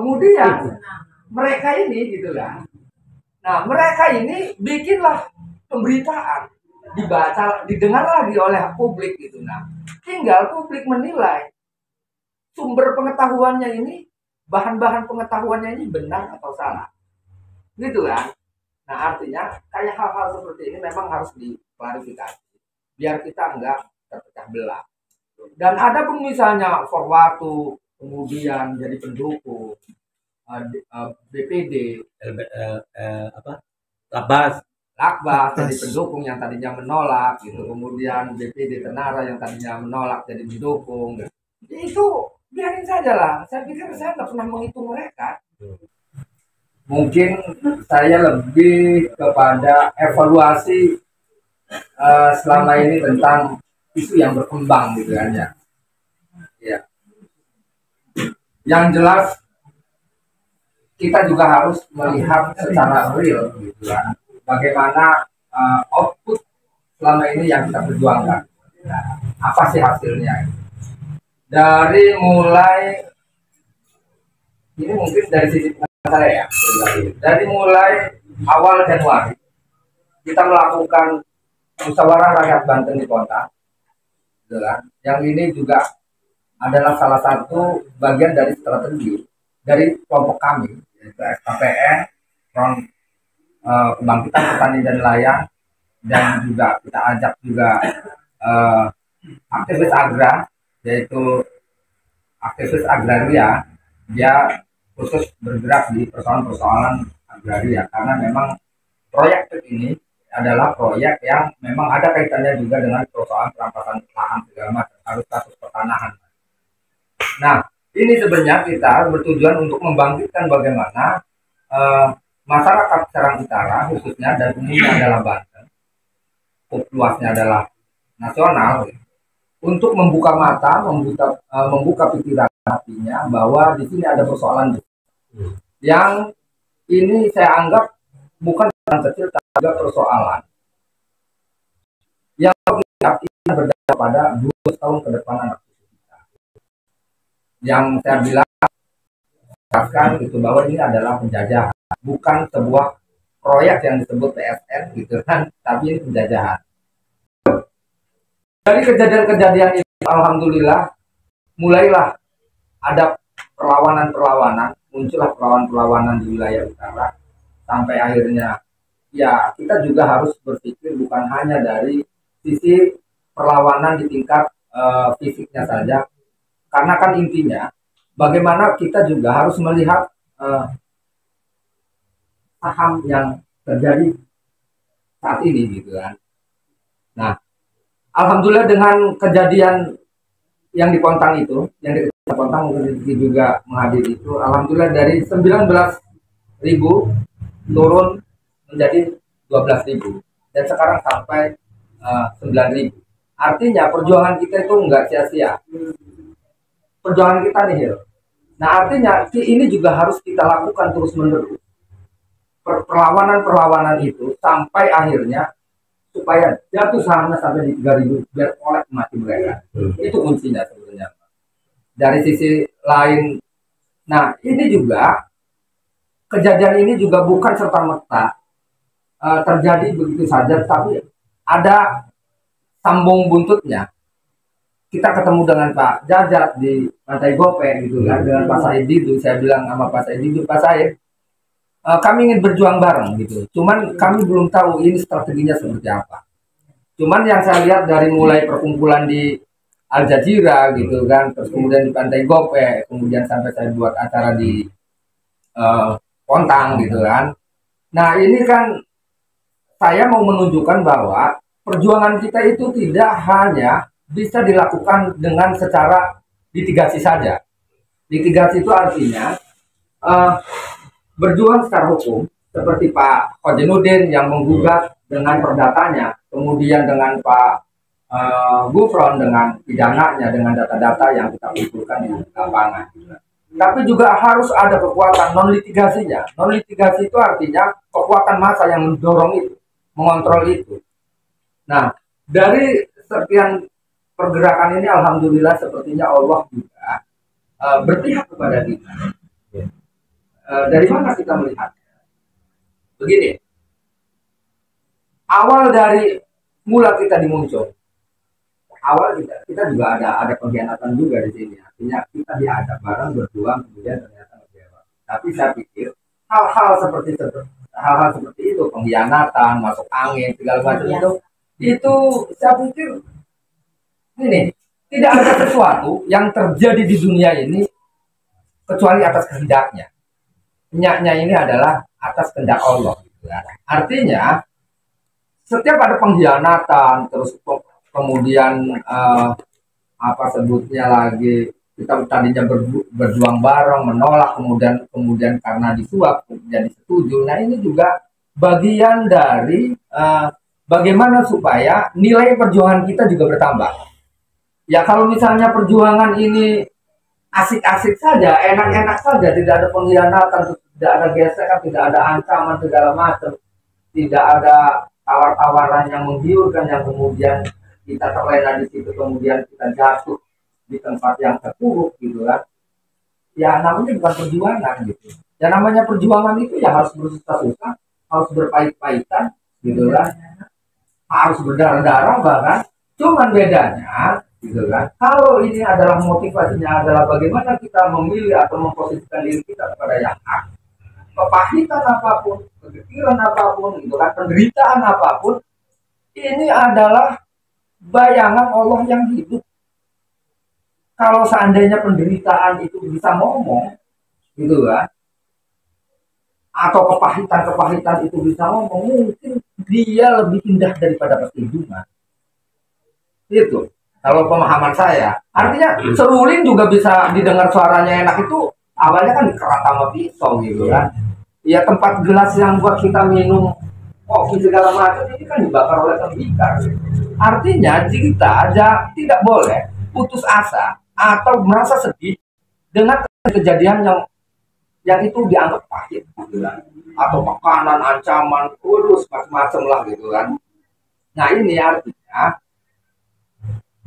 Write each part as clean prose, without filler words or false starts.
Kemudian mereka ini gitu kan. Nah, mereka ini bikinlah pemberitaan, dibaca, didengar lagi oleh publik gitu. Nah, tinggal publik menilai sumber pengetahuannya ini, bahan-bahan pengetahuannya ini benar atau salah. Gitu kan. Nah, artinya kayak hal-hal seperti ini memang harus diklarifikasi biar kita enggak terpecah belah. Dan ada pun misalnya Forwatu kemudian jadi pendukung BPD, Labas Lakbas jadi pendukung yang tadinya menolak gitu, kemudian BPD Tenara yang tadinya menolak jadi mendukung. Itu biarin saja lah. Saya pikir saya nggak pernah menghitung mereka. Mungkin saya lebih kepada evaluasi selama ini tentang isu yang berkembang gitu kan ya. Ya. Yang jelas kita juga harus melihat secara real gitu kan. Bagaimana output selama ini yang kita perjuangkan. Nah, apa sih hasilnya? Dari mulai ini mungkin dari sisi saya ya. Dari mulai awal Januari kita melakukan musyawarah rakyat Banten di kota. Yang ini juga adalah salah satu bagian dari strategi dari kelompok kami, yaitu SKPN, Front Kebangkitan Petani dan Nelayan, dan juga kita ajak juga aktivis agra, yaitu aktivis agraria. Dia khusus bergerak di persoalan-persoalan agraria karena memang proyek ini adalah proyek yang memang ada kaitannya juga dengan persoalan perampasan lahan segala macam, harus kasus pertanahan. Nah, ini sebenarnya kita bertujuan untuk membangkitkan bagaimana masyarakat Serang Utara khususnya dan umumnya adalah Banten, luasnya adalah nasional, untuk membuka mata, membuka pikiran hatinya bahwa di sini ada persoalan yang ini saya anggap bukan yang kecil, tapi juga persoalan yang kita berdampak pada 2 tahun ke depan anak kita. Yang saya bilang itu bahwa ini adalah penjajahan, bukan sebuah proyek yang disebut PSN gitu kan, tapi ini penjajahan. Dari kejadian-kejadian itu, alhamdulillah, mulailah ada perlawanan-perlawanan, muncullah perlawanan-perlawanan di wilayah utara, sampai akhirnya ya kita juga harus berpikir bukan hanya dari sisi perlawanan di tingkat fisiknya saja, karena kan intinya bagaimana kita juga harus melihat saham yang terjadi saat ini gitu kan. Nah, alhamdulillah dengan kejadian yang di Pontang itu, yang di Pontang mungkin juga menghadiri itu, alhamdulillah dari 19.000 turun menjadi 12.000 dan sekarang sampai 9.000. Artinya perjuangan kita itu enggak sia-sia. Perjuangan kita nihil. Nah, artinya ini juga harus kita lakukan terus-menerus. Perlawanan-perlawanan itu sampai akhirnya supaya jatuh sahamnya sampai di 3.000 biar oleh mati mereka. Itu kuncinya sebenarnya. Dari sisi lain, nah ini juga kejadian ini juga bukan serta-merta terjadi begitu saja, tapi ada sambung buntutnya. Kita ketemu dengan Pak Jajat di Pantai Gope gitu kan, dengan Pak Said Didu. Saya bilang sama Pak Said Didu, Pak Said, kami ingin berjuang bareng gitu. Cuman kami belum tahu ini strateginya seperti apa. Cuman yang saya lihat dari mulai perkumpulan di Al Jazeera gitu kan, terus kemudian di Pantai Gope, kemudian sampai saya buat acara di Pontang gitu kan. Nah, ini kan saya mau menunjukkan bahwa perjuangan kita itu tidak hanya bisa dilakukan dengan secara litigasi saja. Litigasi itu artinya berjuang secara hukum, seperti Pak Khojenudin yang menggugat dengan perdatanya, kemudian dengan Pak Gufron dengan pidananya, dengan data-data yang kita kumpulkan di lapangan. Tapi juga harus ada kekuatan non-litigasinya. Non-litigasi itu artinya kekuatan massa yang mendorong itu, mengontrol itu. Nah, dari sekian pergerakan ini, alhamdulillah sepertinya Allah juga berpihak kepada kita. dari mana kita melihatnya? Begini, awal dari mula kita dimuncul, awal kita juga ada pengkhianatan juga di sini. Artinya kita diajak bareng berjuang, kemudian ternyata kecewa. Tapi saya pikir hal-hal seperti itu, pengkhianatan, masuk angin, segala macam itu saya pikir ini tidak ada sesuatu yang terjadi di dunia ini kecuali atas kehendaknya. Nyaknya ini adalah atas kehendak Allah. Artinya setiap ada pengkhianatan, terus kemudian apa sebutnya lagi, kita tadinya berjuang bareng, menolak, kemudian karena disuap jadi setuju. Nah ini juga bagian dari bagaimana supaya nilai perjuangan kita juga bertambah. Ya kalau misalnya perjuangan ini asik-asik saja, enak-enak saja, tidak ada pengkhianatan, tidak ada gesekan, tidak ada ancaman segala macam, tidak ada tawar-tawaran yang menggiurkan yang kemudian kita terlena di situ, kemudian kita jatuh di tempat yang terpuruk gitu kan. Ya namanya bukan perjuangan gitu. Ya namanya perjuangan itu ya harus bersusah-susah, harus berpahit-pahitan gitu kan. Harus berdarah-darah bahkan. Cuman bedanya gitu kan. Kalau ini adalah motivasinya adalah bagaimana kita memilih atau memposisikan diri kita kepada yang hak, kepahitan apapun, kegekiran apapun, gitu kan, penderitaan apapun, ini adalah bayangan Allah yang hidup. Kalau seandainya penderitaan itu bisa ngomong, gitu kan, atau kepahitan itu bisa ngomong, mungkin dia lebih indah daripada pertunjukan. Itu. Kalau pemahaman saya, artinya seruling juga bisa didengar suaranya enak itu, awalnya kan dikerat sama pisau gitu kan. Ya tempat gelas yang buat kita minum kopi segala macam ini kan dibakar oleh tembikar. Artinya kita aja tidak boleh putus asa atau merasa sedih dengan kejadian yang itu dianggap pahit gitu kan. Atau tekanan, ancaman, urus macam-macam lah gitu kan. Nah ini artinya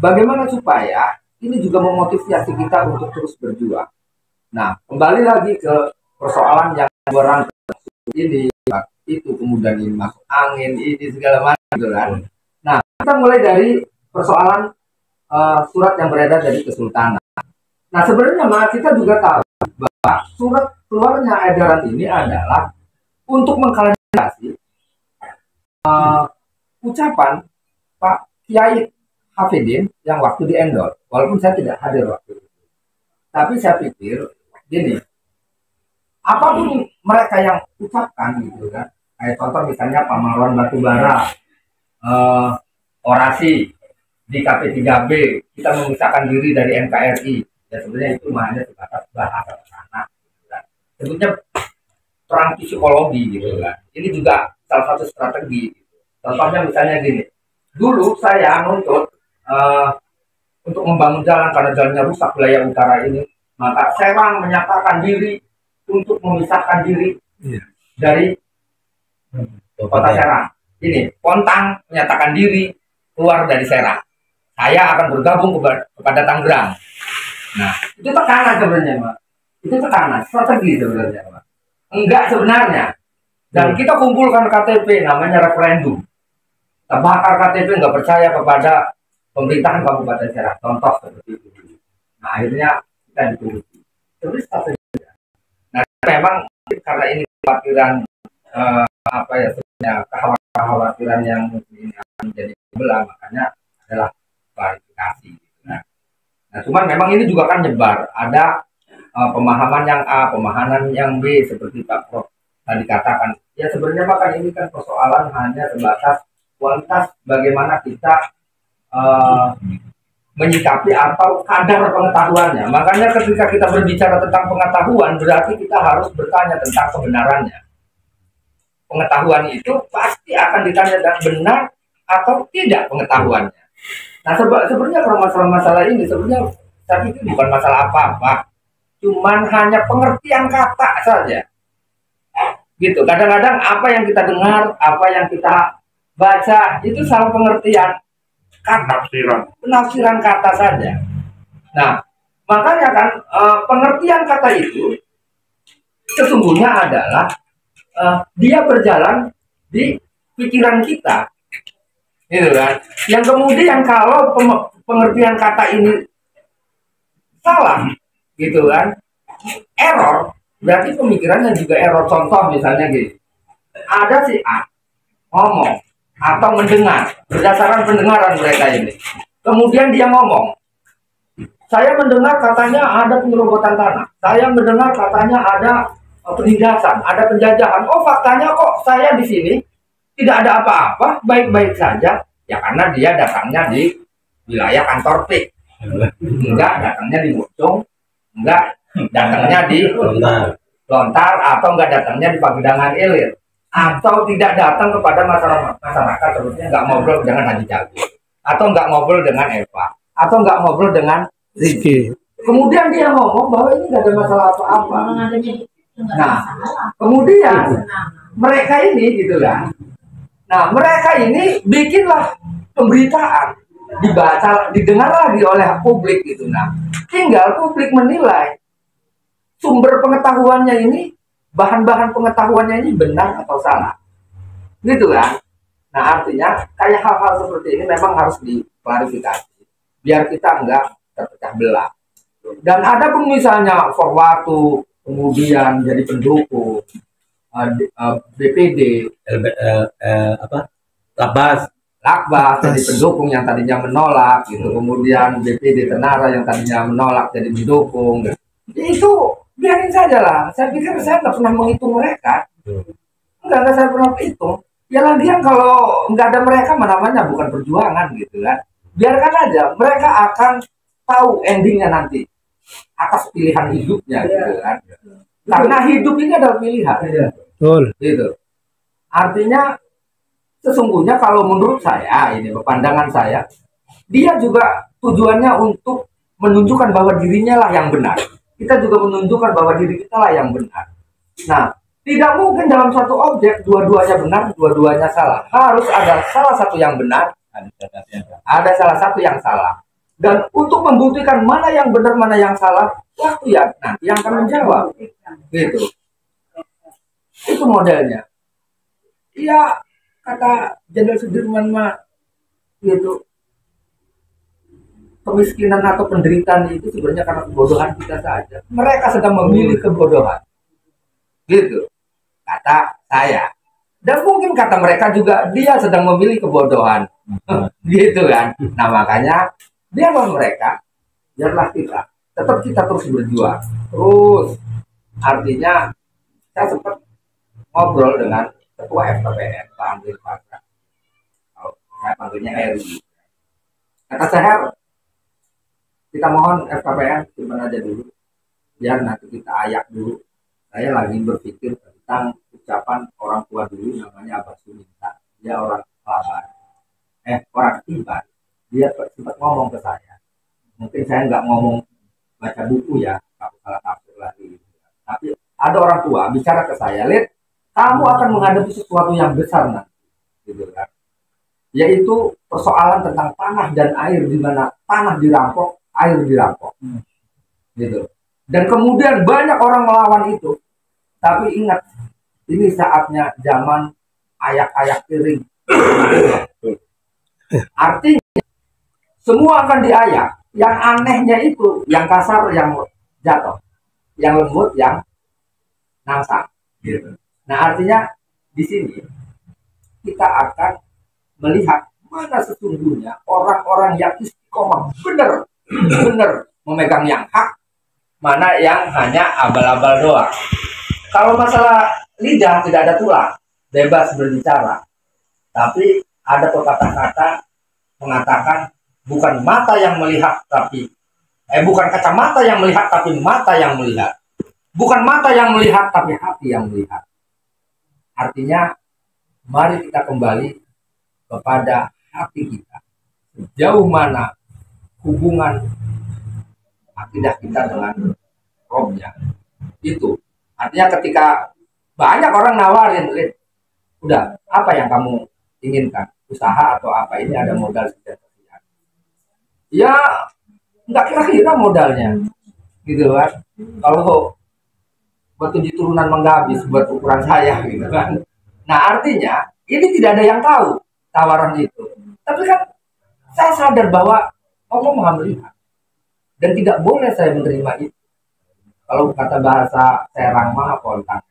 bagaimana supaya ini juga memotivasi kita untuk terus berjuang. Nah, kembali lagi ke persoalan yang orang ini, itu kemudian ini masuk angin, ini segala macam gitu kan. Nah, kita mulai dari persoalan surat yang beredar dari Kesultanan. Nah, sebenarnya kita juga tahu bahwa surat keluarnya edaran ini adalah untuk mengklarifikasi ucapan Pak Kiai Hafidin yang waktu di endorse, walaupun saya tidak hadir waktu itu. Tapi saya pikir gini, apapun mereka yang ucapkan gitu kan, kayak contoh misalnya Pak Marwan Batubara orasi di KP3B, kita memisahkan diri dari NKRI, ya sebenarnya itu hanya sebatas bahasa sana, gitu kan. Sebutnya perang psikologi gitu kan. Ini juga salah satu strategi. Contohnya misalnya gini, dulu saya nuntut untuk membangun jalan karena jalannya rusak wilayah utara ini, maka Serang menyatakan diri untuk memisahkan diri dari kota Serang. Ini Pontang menyatakan diri keluar dari Serang. Saya akan bergabung kepada Tangerang. Nah, itu tekanan sebenarnya, Pak. Itu tekanan, strategi sebenarnya, Pak. Enggak sebenarnya. Dan kita kumpulkan KTP namanya referendum. Kita bakar KTP, nggak percaya kepada pemerintahan Kabupaten Serang, contoh seperti itu. Nah akhirnya kita dituruti. Terus strategi. Nah memang karena ini kekhawatiran apa ya sebenarnya kekhawatiran yang mungkin ini akan menjadi belah, makanya adalah klarifikasi. Nah cuman memang ini juga kan nyebar. Ada pemahaman yang A, pemahaman yang B seperti Pak Prof tadi katakan. Ya sebenarnya bahkan ini kan persoalan hanya sebatas kualitas bagaimana kita menyikapi atau kadar pengetahuannya. Makanya ketika kita berbicara tentang pengetahuan, berarti kita harus bertanya tentang kebenarannya. Pengetahuan itu pasti akan ditanya dan benar atau tidak pengetahuannya. Nah sebenarnya kalau masalah-masalah ini sebenarnya saya pikir bukan masalah apa-apa, cuman hanya pengertian kata saja. Gitu. Kadang-kadang apa yang kita dengar, apa yang kita baca itu salah pengertian kata, penafsiran kata saja. Nah, makanya kan pengertian kata itu sesungguhnya adalah dia berjalan di pikiran kita, gitu kan. Yang kemudian kalau pengertian kata ini salah, gitu kan, error, berarti pemikirannya juga error. Contoh misalnya gitu, ada si A ngomong atau mendengar berdasarkan pendengaran mereka ini, kemudian dia ngomong, saya mendengar katanya ada penyerobotan tanah, saya mendengar katanya ada penindasan, ada penjajahan. Oh, faktanya kok saya di sini tidak ada apa-apa, baik-baik saja. Ya karena dia datangnya di wilayah kantor PIK, enggak datangnya di Mucung, enggak datangnya di Lontar, atau enggak datangnya di Pagedangan Ilir, atau tidak datang kepada masyarakat, terusnya enggak ngobrol dengan Haji Jago, atau enggak ngobrol dengan Eva, atau enggak ngobrol dengan Rizky. Kemudian dia ngomong bahwa ini enggak ada masalah apa-apa. Nah, kemudian mereka ini gitu kan. Nah, mereka ini bikinlah pemberitaan, dibaca, didengar lagi oleh publik gitu. Nah, tinggal publik menilai sumber pengetahuannya ini, bahan-bahan pengetahuannya ini benar atau salah, gitu kan. Nah, artinya kayak hal-hal seperti ini memang harus diklarifikasi biar kita enggak terpecah belah. Dan ada pun misalnya Forwatu kemudian jadi pendukung, BPD, Lakbas jadi pendukung yang tadinya menolak gitu, kemudian BPD Tenara yang tadinya menolak jadi mendukung. Itu biarin saja lah. Saya pikir saya nggak pernah menghitung mereka, nggak saya pernah hitung. Ya lagian kalau nggak ada mereka, namanya bukan perjuangan gitu kan. Biarkan aja, mereka akan tahu endingnya nanti atas pilihan hidupnya gitu kan. Karena hidup ini adalah pilihan. Betul. Gitu. Artinya sesungguhnya kalau menurut saya, ini pandangan saya, dia juga tujuannya untuk menunjukkan bahwa dirinya lah yang benar. Kita juga menunjukkan bahwa diri kita lah yang benar. Nah, tidak mungkin dalam satu objek dua-duanya benar, dua-duanya salah. Harus ada salah satu yang benar, ada salah satu yang salah. Dan untuk membuktikan mana yang benar, mana yang salah, waktu ya nanti yang akan menjawab. Gitu. Itu modelnya. Iya, kata Jenderal Sudirman mah gitu. Kemiskinan atau penderitaan itu sebenarnya karena kebodohan kita saja. Mereka sedang memilih kebodohan. Gitu. Kata saya. Dan mungkin kata mereka juga dia sedang memilih kebodohan. Gitu kan. Nah, makanya biarlah mereka, biarlah kita. Tetap kita terus berjuang. Terus artinya saya sempat ngobrol dengan Ketua FKPN Pak Andri Fatra. Saya panggilnya Eri. Kata saya, kita mohon FKPN simpan aja dulu, biar nanti kita ayak dulu. Saya lagi berpikir tentang ucapan orang tua dulu, namanya Abah Suminta. Dia orang Laban, orang Tiban. Dia sempat ngomong ke saya. Mungkin saya nggak ngomong baca buku ya, kalau salah tafsir lagi. Tapi ada orang tua bicara ke saya, Lid, kamu akan menghadapi sesuatu yang besar nanti, gitu kan? Yaitu persoalan tentang tanah dan air, di mana tanah dirampok, air dirampok, gitu. Dan kemudian banyak orang melawan itu. Tapi ingat, ini saatnya zaman ayak-ayak piring. Artinya semua akan diayak. Yang anehnya itu, yang kasar yang jatuh, yang lembut yang nangsang, gitu. Nah, artinya di sini kita akan melihat mana sesungguhnya orang-orang yang istiqomah benar memegang yang hak, mana yang hanya abal-abal doang. Kalau masalah lidah tidak ada tulang, bebas berbicara. Tapi ada kata-kata mengatakan bukan mata yang melihat tapi bukan kacamata yang melihat tapi mata yang melihat. Bukan mata yang melihat tapi hati yang melihat. Artinya, mari kita kembali kepada hati kita. Sejauh mana hubungan akidah kita dengan Robnya. Itu. Artinya ketika banyak orang nawarin, udah, apa yang kamu inginkan? Usaha atau apa? Ini ada modal sekian. Ya, nggak kira-kira modalnya. Gitu kan. Kalau buat 7 turunan menggabis buat ukuran saya gitu kan. Nah artinya ini tidak ada yang tahu tawaran itu. Tapi kan saya sadar bahwa Allah Maha melihat dan tidak boleh saya menerima itu. Kalau kata bahasa Serang mah pontang.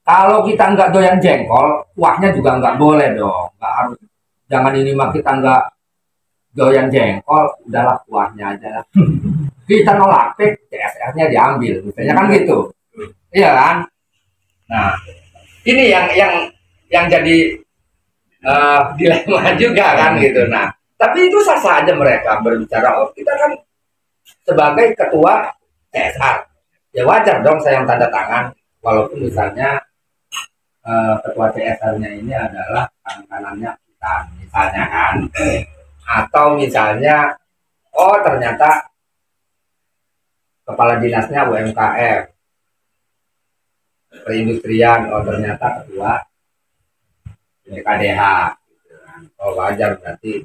Kalau kita nggak doyan jengkol, kuahnya juga nggak boleh dong. Nggak harus. Jangan ini mah kita nggak doyan jengkol, udahlah kuahnya aja lah. Kita nolak, CSR-nya diambil, misalnya kan gitu. Iya kan? Nah, ini yang jadi dilema juga kan gitu. Nah, tapi itu sah-sah aja mereka berbicara. Oh, kita kan sebagai ketua CSR, ya wajar dong saya yang tanda tangan, walaupun misalnya ketua CSR-nya ini adalah tangan kanannya kita, misalnya kan, atau misalnya, oh ternyata kepala dinasnya UMKM, perindustrian, oh ternyata ketua KDH, oh wajar berarti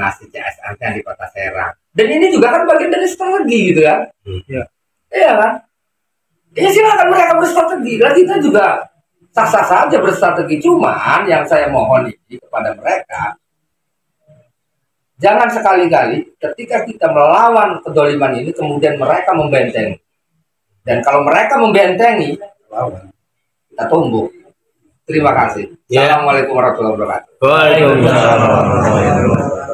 ngasih CSR-nya di Kota Serang. Dan ini juga kan bagian dari strategi gitu kan? Iya kan? Ya silakan mereka berstrategi. Lah kita juga sah-sah saja berstrategi. Cuman yang saya mohon ini kepada mereka, jangan sekali-kali ketika kita melawan kedoliman ini kemudian mereka membentengi. Dan kalau mereka membentengi, kita tumbuk. Terima kasih. Assalamualaikum warahmatullahi wabarakatuh. Waalaikumsalam warahmatullahi wabarakatuh.